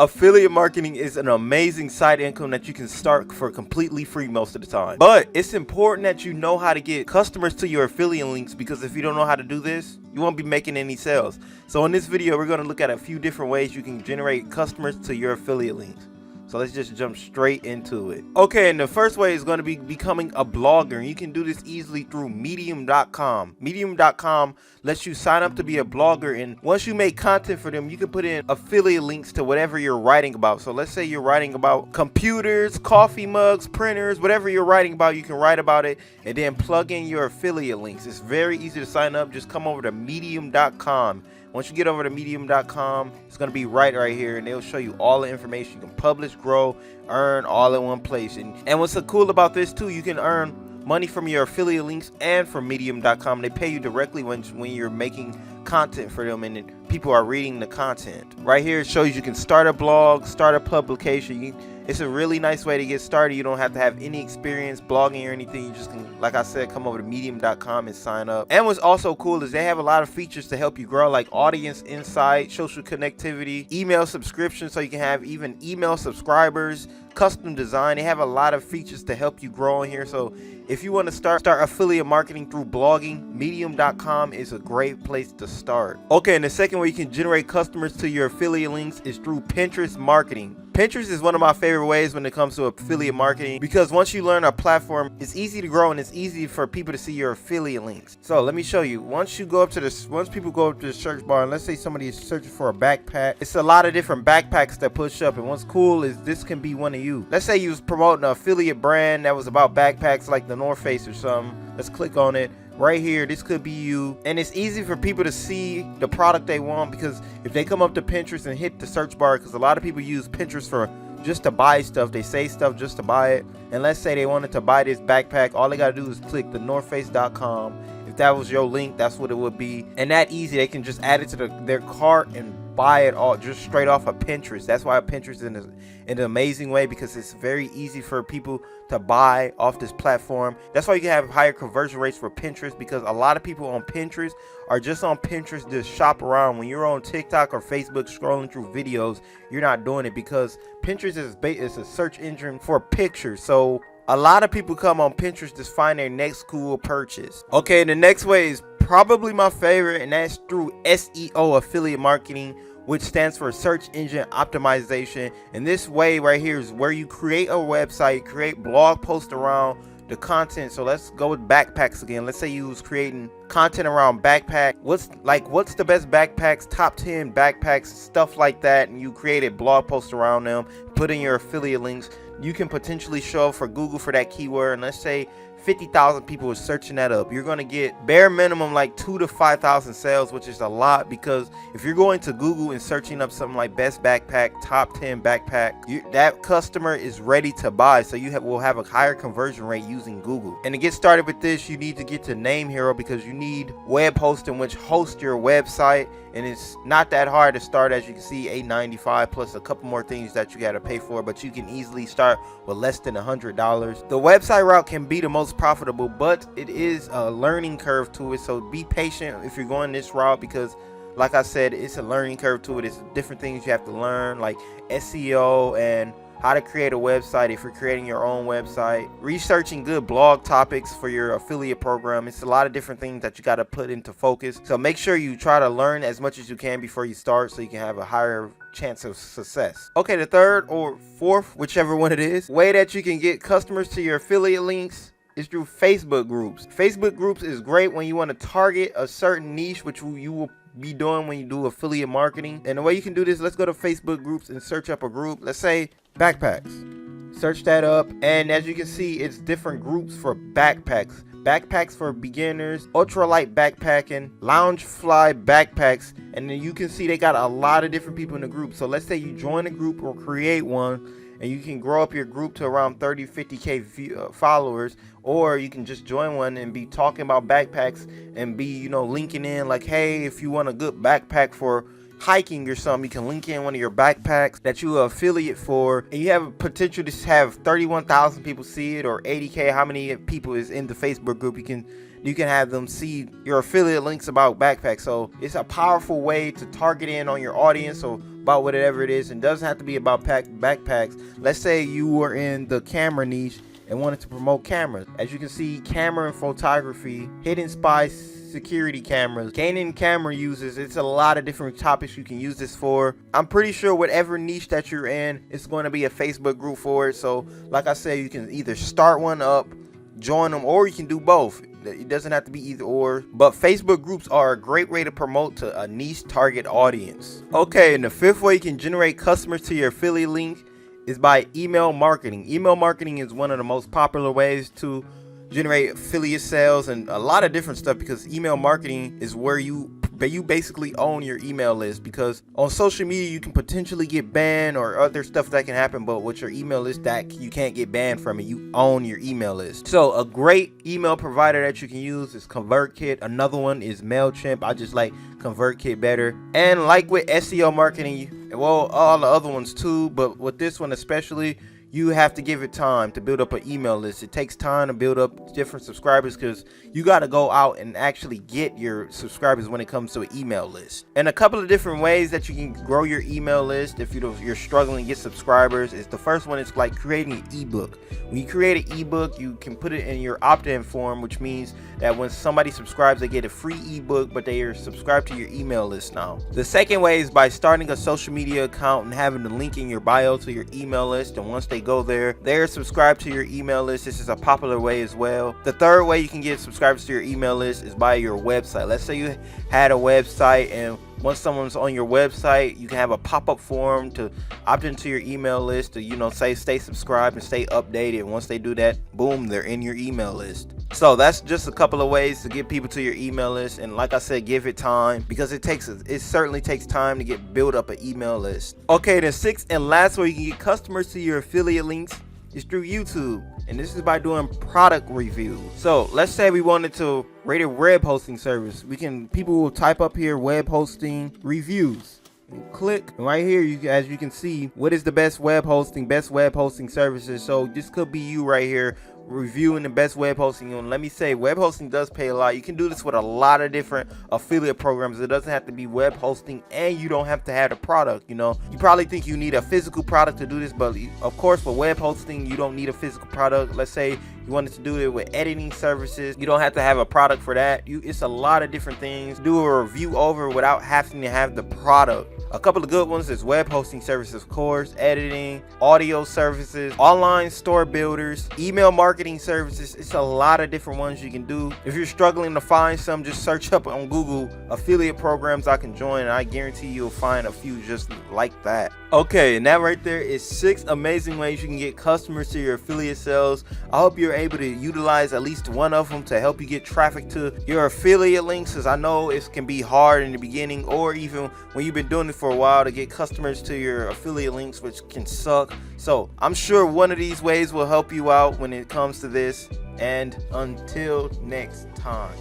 Affiliate marketing is an amazing side income that you can start for completely free most of the time. But it's important that you know how to get customers to your affiliate links, because if you don't know how to do this, you won't be making any sales. So in this video, we're going to look at a few different ways you can generate customers to your affiliate links. So let's just jump straight into it. Okay, and the first way is going to be becoming a blogger. And you can do this easily through Medium.com. Medium.com lets you sign up to be a blogger, and once you make content for them, you can put in affiliate links to whatever you're writing about. So let's say you're writing about computers, coffee mugs, printers, whatever you're writing about, you can write about it and then plug in your affiliate links. It's very easy to sign up. Just come over to Medium.com. Once you get over to Medium.com, it's going to be right here, and they'll show you all the information. You can publish, grow, earn all in one place. And what's so cool about this too, you can earn money from your affiliate links and from Medium.com. They pay you directly when you're making content for them, and then people are reading the content. Right here it shows you can start a blog, start a publication. It's a really nice way to get started. You don't have to have any experience blogging or anything. You just can, like I said, come over to Medium.com and sign up. And what's also cool is they have a lot of features to help you grow, like audience insight, social connectivity, email subscription, so you can have even email subscribers, custom design. They have a lot of features to help you grow in here. So if you want to start affiliate marketing through blogging, Medium.com is a great place to start. Okay, and the second way you can generate customers to your affiliate links is through Pinterest marketing. Pinterest is one of my favorite ways when it comes to affiliate marketing, because once you learn a platform, it's easy to grow and it's easy for people to see your affiliate links. So let me show you. Once people go up to the search bar, and let's say somebody is searching for a backpack, it's a lot of different backpacks that push up, and what's cool is this can be one of you. Let's say you was promoting an affiliate brand that was about backpacks like the North Face or something. Let's click on it. Right here, this could be you, and it's easy for people to see the product they want, because if they come up to Pinterest and hit the search bar, because a lot of people use Pinterest for just to buy stuff, they say stuff just to buy it, and let's say they wanted to buy this backpack, all they gotta do is click the northface.com. If that was your link, that's what it would be, and that easy, they can just add it to their cart and buy it all just straight off of Pinterest. That's why Pinterest is in an amazing way, because it's very easy for people to buy off this platform. That's why you can have higher conversion rates for Pinterest, because a lot of people on Pinterest are just on Pinterest to shop around. When you're on TikTok or Facebook scrolling through videos, you're not doing it, because Pinterest is a search engine for pictures. So a lot of people come on Pinterest to find their next cool purchase. Okay, the next way is probably my favorite, and that's through SEO affiliate marketing, which stands for search engine optimization. And this way right here is where you create a website, create blog posts around the content. So let's go with backpacks again. Let's say you was creating content around backpack. What's the best backpacks, top 10 backpacks, stuff like that, and you created blog posts around them, put in your affiliate links. You can potentially show up for Google for that keyword, and let's say 50,000 people are searching that up. You're going to get bare minimum like 2,000 to 5,000 sales, which is a lot, because if you're going to Google and searching up something like best backpack, top 10 backpack, that customer is ready to buy. So you will have a higher conversion rate using Google. And to get started with this, you need to get to Name Hero, because you need web hosting, which hosts your website. And it's not that hard to start. As you can see, $8.95 plus a couple more things that you got to pay for, but you can easily start with less than $100. The website route can be the most profitable, but it is a learning curve to it. So be patient if you're going this route, because like I said, it's a learning curve to it. It's different things you have to learn, like SEO and how to create a website if you're creating your own website, researching good blog topics for your affiliate program. It's a lot of different things that you got to put into focus. So make sure you try to learn as much as you can before you start, so you can have a higher chance of success. Okay, the third or fourth, whichever one it is, way that you can get customers to your affiliate links is through Facebook groups. Facebook groups is great when you want to target a certain niche, which you will be doing when you do affiliate marketing. And the way you can do this, let's go to Facebook groups and search up a group. Let's say backpacks. Search that up, and as you can see, it's different groups for backpacks. Backpacks for beginners, ultralight backpacking, lounge fly backpacks, and then you can see they got a lot of different people in the group. So let's say you join a group or create one, and you can grow up your group to around 30-50k followers, or you can just join one and be talking about backpacks and be linking in like, hey, if you want a good backpack for hiking or something, you can link in one of your backpacks that you are affiliate for, and you have a potential to have 31,000 people see it, or 80k, how many people is in the Facebook group. You can you can have them see your affiliate links about backpacks. So it's a powerful way to target in on your audience or about whatever it is. And it doesn't have to be about backpacks. Let's say you were in the camera niche and wanted to promote cameras. As you can see, camera and photography, hidden spy security cameras, Canon camera users. It's a lot of different topics you can use this for. I'm pretty sure whatever niche that you're in, it's going to be a Facebook group for it. So like I said, you can either start one up, join them, or you can do both. It doesn't have to be either or, but Facebook groups are a great way to promote to a niche target audience. Okay, and the fifth way you can generate customers to your affiliate link is by email marketing. Email marketing is one of the most popular ways to generate affiliate sales and a lot of different stuff, because email marketing is where you basically own your email list, because on social media you can potentially get banned or other stuff that can happen, but with your email list that you can't get banned from it. You own your email list. So a great email provider that you can use is ConvertKit. Another one is MailChimp. I just like ConvertKit better. And like with SEO marketing, well, all the other ones too, but with this one especially, you have to give it time to build up an email list. It takes time to build up different subscribers, because you got to go out and actually get your subscribers when it comes to an email list. And a couple of different ways that you can grow your email list if you're struggling to get subscribers is, the first one is like creating an ebook. When you create an ebook, you can put it in your opt-in form, which means that when somebody subscribes, they get a free ebook, but they are subscribed to your email list now. The second way is by starting a social media account and having the link in your bio to your email list, and once they go there, they're subscribed to your email list. This is a popular way as well. The third way you can get subscribers to your email list is by your website. Let's say you had a website, and once someone's on your website, you can have a pop-up form to opt into your email list to, say stay subscribed and stay updated. Once they do that, boom, they're in your email list. So that's just a couple of ways to get people to your email list. And like I said, give it time, because it certainly takes time to build up an email list. Okay, the sixth and last way you can get customers to your affiliate links is through YouTube. And this is by doing product reviews. So let's say we wanted to rate a web hosting service. People will type up here web hosting reviews. Click, and right here, as you can see, what is the best web hosting services. So this could be you right here reviewing the best web hosting. And let me say, web hosting does pay a lot. You can do this with a lot of different affiliate programs. It doesn't have to be web hosting, and you don't have to have a product. You probably think you need a physical product to do this, but of course for web hosting you don't need a physical product. Let's say you wanted to do it with editing services, you don't have to have a product for that. It's a lot of different things. Do a review over without having to have the product. A couple of good ones is web hosting services, of course, editing, audio services, online store builders, email marketing services. It's a lot of different ones you can do. If you're struggling to find some, just search up on Google affiliate programs I can join, and I guarantee you'll find a few just like that. Okay, and that right there is 6 amazing ways you can get customers to your affiliate sales. I hope you're able to utilize at least one of them to help you get traffic to your affiliate links, because I know it can be hard in the beginning, or even when you've been doing it for a while, to get customers to your affiliate links, which can suck. So I'm sure one of these ways will help you out when it comes to this. And until next time.